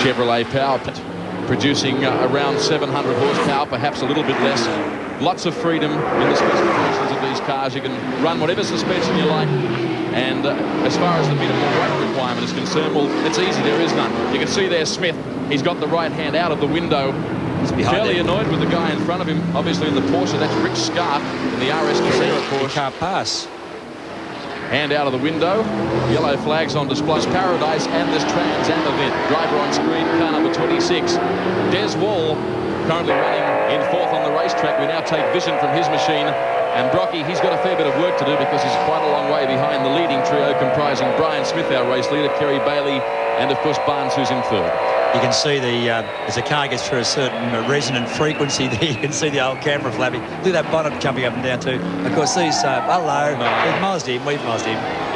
Chevrolet power plant, producing around 700 horsepower, perhaps a little bit less. Lots of freedom in the specifications of these cars. You can run whatever suspension you like. And as far as the minimum weight requirement is concerned, well, it's easy. There is none. You can see there Smith. He's got the right hand out of the window. He's fairly annoyed with the guy in front of him. Obviously in the Porsche, that's Rick Scarf in the RS Casino Porsche. He can't pass. Hand out of the window. Yellow flags on display. Paradise and this Tranzam event. Driver on screen, car number 26. Des Wall currently running in fourth on the racetrack. We now take vision from his machine. And Brocky, he's got a fair bit of work to do because he's quite a long way behind the leading trio comprising Brian Smith, our race leader, Kerry Bailey, and of course Barnes, who's in third. You can see the as the car gets through a certain resonant frequency there, you can see the old camera flapping. Look at that bonnet jumping up and down too. Of course, these hello, we've mozzed him.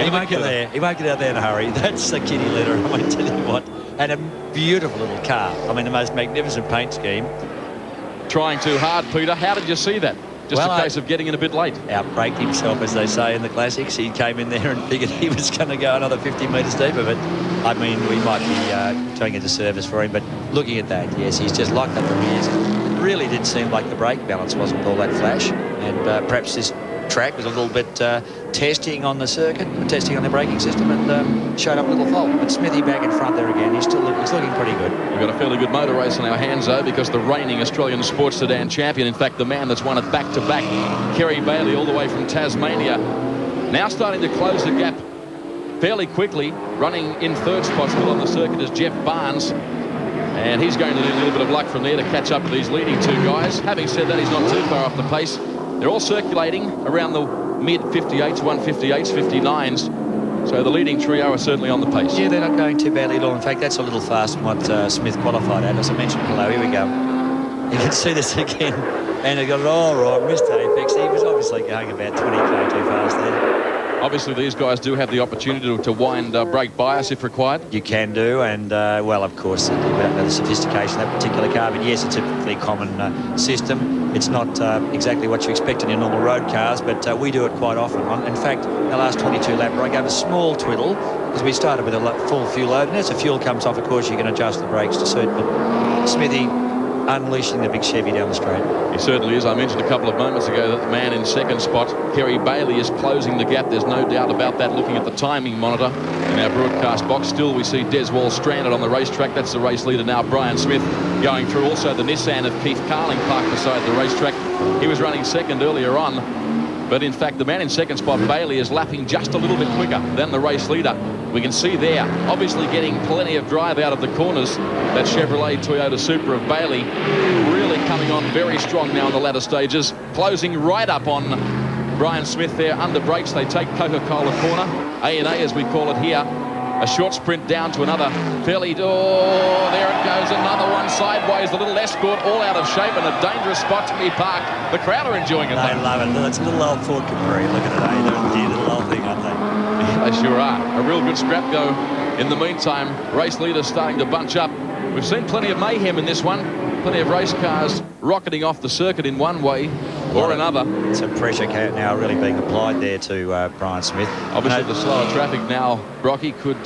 He won't get there. He won't get out there in a hurry. That's the kitty litter. I want to tell you what. And a beautiful little car. I mean, the most magnificent paint scheme. Trying too hard, Peter. How did you see that? Just a case of getting in a bit late. Outbraked himself, as they say in the classics. He came in there and figured he was going to go another 50 metres deeper. But, I mean, we might be doing a disservice for him. But looking at that, yes, he's just locked up the rears. It really did seem like the brake balance wasn't all that flash. And perhaps this track was a little bit testing on the circuit, testing on the braking system, and showed up a little fault. But Smithy back in front there again. He's looking pretty good. We've got a fairly good motor race on our hands, though, because the reigning Australian sports sedan champion, in fact, the man that's won it back-to-back, Kerry Bailey, all the way from Tasmania, now starting to close the gap fairly quickly. Running in third spot still on the circuit is Jeff Barnes. And he's going to need a little bit of luck from there to catch up with these leading two guys. Having said that, he's not too far off the pace. They're all circulating around the mid-58s, 158s, 59s. So the leading trio are certainly on the pace. Yeah, they're not going too badly at all. In fact, that's a little faster than what Smith qualified at. As I mentioned, hello, here we go. You can see this again. And he got it all right, missed Apex. He was obviously going about 20k too fast there. Obviously, these guys do have the opportunity to wind brake bias if required. You can do, and, well, of course, we don't know the sophistication of that particular car, but yes, it's a fairly common system. It's not exactly what you expect in your normal road cars, but we do it quite often. In fact, the last 22 lap, I gave a small twiddle, because we started with a full fuel load, and as the fuel comes off, of course, you can adjust the brakes to suit, but Smithy unleashing the big Chevy down the straight. He certainly is. I mentioned a couple of moments ago that the man in second spot, Kerry Bailey, is closing the gap. There's no doubt about that. Looking at the timing monitor in our broadcast box, still we see Des Wall stranded on the racetrack. That's the race leader now, Brian Smith, going through. Also the Nissan of Keith Carling parked beside the racetrack. He was running second earlier on, but in fact the man in second spot, Bailey, is lapping just a little bit quicker than the race leader. We can see there, obviously getting plenty of drive out of the corners, that Chevrolet Toyota Supra of Bailey, really coming on very strong now in the latter stages, closing right up on Brian Smith there. Under brakes, they take Coca-Cola corner, A&A as we call it here. A short sprint down to another fairly... Oh, there it goes, another one sideways. The little Escort all out of shape and a dangerous spot to be parked. The crowd are enjoying it. They love it. It's a little old Ford Capri. Look at it, eh? They're a little old thing, aren't they? They sure are. A real good scrap go. In the meantime, race leaders starting to bunch up. We've seen plenty of mayhem in this one. Plenty of race cars rocketing off the circuit in one way or another. Some pressure now really being applied there to Brian Smith. Obviously, the slower traffic now, Brocky, could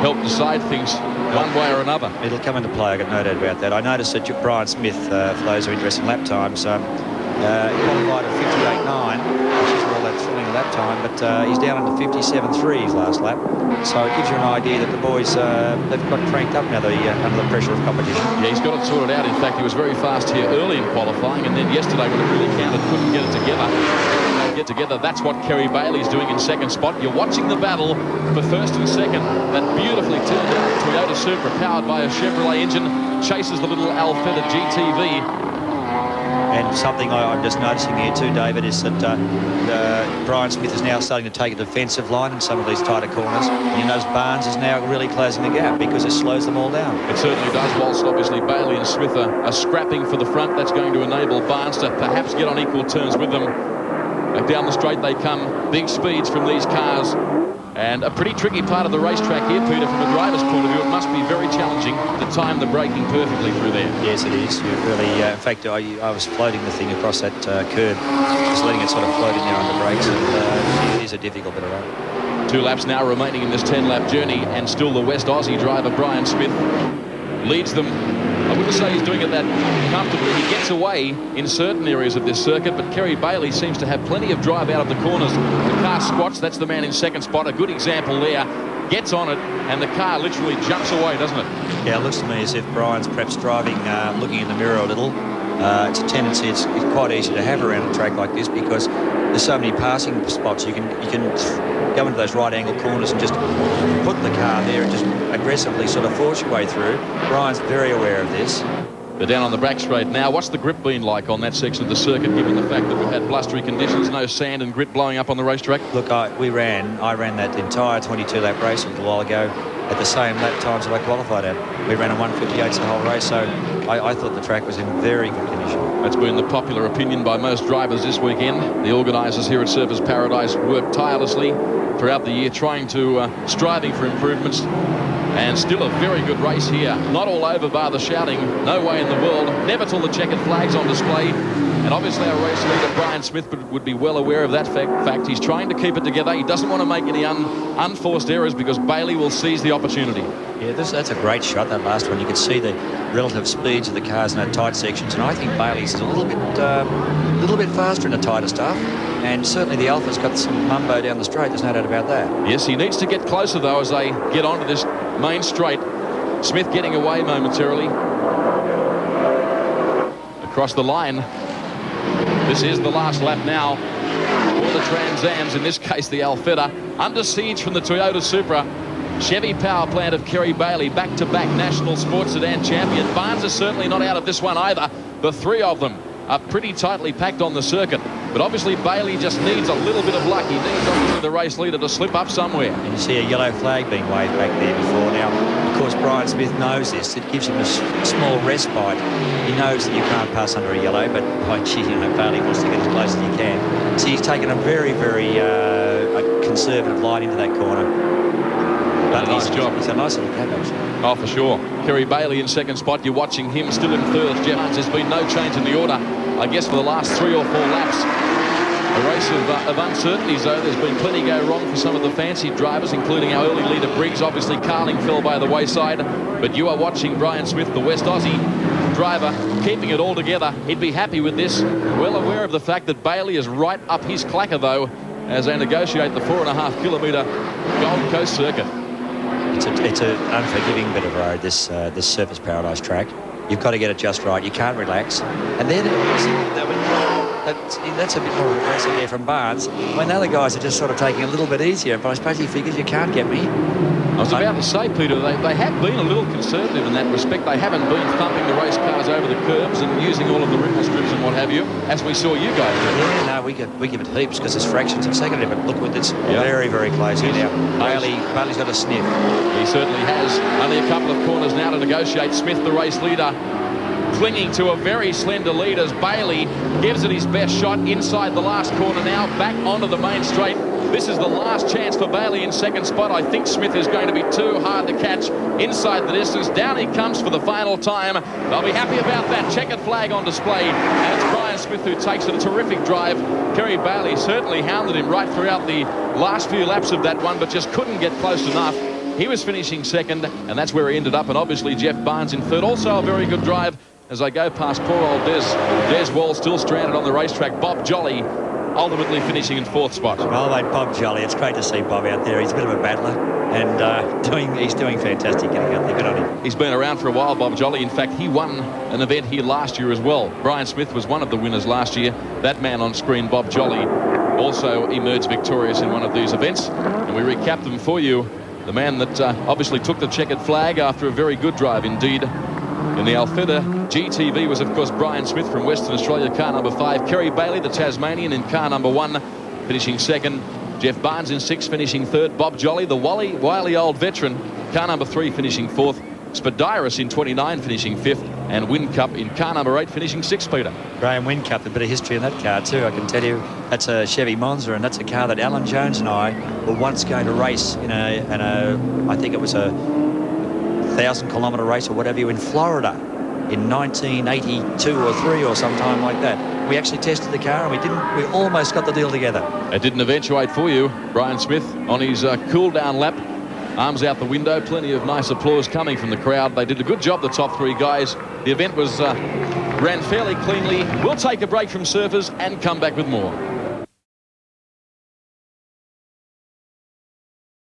help decide things one way or another. It'll come into play, I've got no doubt about that. I noticed that Brian Smith, for those who are interested in lap times, he qualified at 58.9, which is all that thrilling lap time, but he's down into 57.3 his last lap. So it gives you an idea that the boys, they've got cranked up now under the pressure of competition. Yeah, he's got it sorted out. In fact, he was very fast here early in qualifying, and then yesterday when it really counted, couldn't get it together. That's what Kerry Bailey's doing in second spot. You're watching the battle for first and second. That beautifully turned out Toyota Supra powered by a Chevrolet engine chases the little Alfetta GTV. And something I'm just noticing here too, David, is that Brian Smith is now starting to take a defensive line in some of these tighter corners. And you notice Barnes is now really closing the gap because it slows them all down. It certainly does, whilst obviously Bailey and Smith are scrapping for the front. That's going to enable Barnes to perhaps get on equal terms with them. Back down the straight they come. Big speeds from these cars. And a pretty tricky part of the racetrack here, Peter, from a driver's point of view. It must be very challenging to time the braking perfectly through there. Yes, it is. You really, in fact, I was floating the thing across that curb, just letting it sort of float in there under brakes, and it is a difficult bit of run. 2 laps now remaining in this 10-lap journey, and still the West Aussie driver, Brian Smith, leads them. I wouldn't say he's doing it that comfortably. He gets away in certain areas of this circuit, but Kerry Bailey seems to have plenty of drive out of the corners. The car squats. That's the man in second spot. A good example there. Gets on it, and the car literally jumps away, doesn't it? Yeah, it looks to me as if Brian's perhaps driving, looking in the mirror a little. It's a tendency. It's quite easy to have around a track like this because there's so many passing spots. You can go into those right angle corners and just put the car there and just aggressively sort of force your way through. Brian's very aware of this. They're down on the back straight now. What's the grip been like on that section of the circuit, given the fact that we've had blustery conditions, no sand and grit blowing up on the racetrack? Look, I ran that entire 22-lap race a little while ago at the same lap times that I qualified at. We ran a 1:58 the whole race, so I thought the track was in very good condition. That's been the popular opinion by most drivers this weekend. The organisers here at Surfers Paradise work tirelessly throughout the year trying to, striving for improvements. And still a very good race here. Not all over bar the shouting. No way in the world. Never till the checkered flag's on display. And obviously our race leader, Brian Smith, would be well aware of that fact. He's trying to keep it together. He doesn't want to make any unforced errors because Bailey will seize the opportunity. Yeah, that's a great shot, that last one. You can see the relative speeds of the cars in that tight sections. And I think Bailey's is a little bit faster in the tighter stuff. And certainly the Alpha's got some mumbo down the straight. There's no doubt about that. Yes, he needs to get closer, though, as they get onto this main straight. Smith getting away momentarily. Across the line. This is the last lap now for the Tranzams, in this case the Alfetta. Under siege from the Toyota Supra. Chevy power plant of Kerry Bailey, back-to-back national sports sedan champion. Barnes is certainly not out of this one either. The three of them are pretty tightly packed on the circuit. But obviously Bailey just needs a little bit of luck. He needs obviously the race leader to slip up somewhere. And you see a yellow flag being waved back there before. Now, of course, Brian Smith knows this. It gives him a small respite. He knows that you can't pass under a yellow, but Bailey wants to get as close as he can. So he's taken a very, very conservative line into that corner. But nice job. It's a nice little cab, actually. Oh, for sure. Kerry Bailey in second spot. You're watching him still in third. Jeff Barnes, there's been no change in the order, I guess, for the last 3 or 4 laps. A race of uncertainties, though. There's been plenty go wrong for some of the fancy drivers, including our early leader, Briggs. Obviously, Carling fell by the wayside. But you are watching Brian Smith, the West Aussie driver, keeping it all together. He'd be happy with this. Well aware of the fact that Bailey is right up his clacker, though, as they negotiate the 4.5 kilometre Gold Coast circuit. It's an unforgiving bit of road, this Surfers Paradise track. You've got to get it just right. You can't relax. And then that's a bit more aggressive there from Barnes. When the other guys are just sort of taking a little bit easier, but I suppose he figures you can't get me. I was about to say, Peter, they have been a little conservative in that respect. They haven't been thumping the race cars over the curbs and using all of the ripple strips and what have you, as we saw you guys do. Yeah, no, we give it heaps because there's fractions of second. But look, it's very, very close here now. Bailey's got a sniff. He certainly has. Only a couple of corners now to negotiate. Smith, the race leader, clinging to a very slender lead as Bailey gives it his best shot inside the last corner now, back onto the main straight. This is the last chance for Bailey in second spot. I think Smith is going to be too hard to catch inside the distance. Down he comes for the final time. They'll be happy about that. Checkered flag on display. And it's Brian Smith who takes it. A terrific drive. Kerry Bailey certainly hounded him right throughout the last few laps of that one, but just couldn't get close enough. He was finishing second, and that's where he ended up. And obviously Jeff Barnes in third. Also a very good drive as they go past poor old Des Wall, still stranded on the racetrack. Bob Jolly ultimately finishing in fourth spot. Well, mate, Bob Jolly. It's great to see Bob out there. He's a bit of a battler, and he's doing fantastic getting out there. Good on him. He's been around for a while, Bob Jolly. In fact, he won an event here last year as well. Brian Smith was one of the winners last year. That man on screen, Bob Jolly, also emerged victorious in one of these events. And we recap them for you. The man that obviously took the checkered flag after a very good drive indeed. In the Alfetta GTV was, of course, Brian Smith from Western Australia, car number 5. Kerry Bailey, the Tasmanian, in car number 1, finishing second. Jeff Barnes in 6, finishing third. Bob Jolly, the wily old veteran, car number 3, finishing 4th. Spadiris in 29, finishing 5th. And Whincup in car number 8, finishing 6th, Peter. Graham Whincup, a bit of history in that car too, I can tell you. That's a Chevy Monza, and that's a car that Alan Jones and I were once going to race in I think it was a 1,000-kilometre race or whatever in Florida in 1982 or 3 or sometime like that. We actually tested the car and we almost got the deal together. It didn't eventuate for you. Brian Smith on his cool down lap Arms out the window. Plenty of nice applause coming from the crowd. They did a good job, the top three guys. The event was ran fairly cleanly. We'll take a break from surfers and come back with more.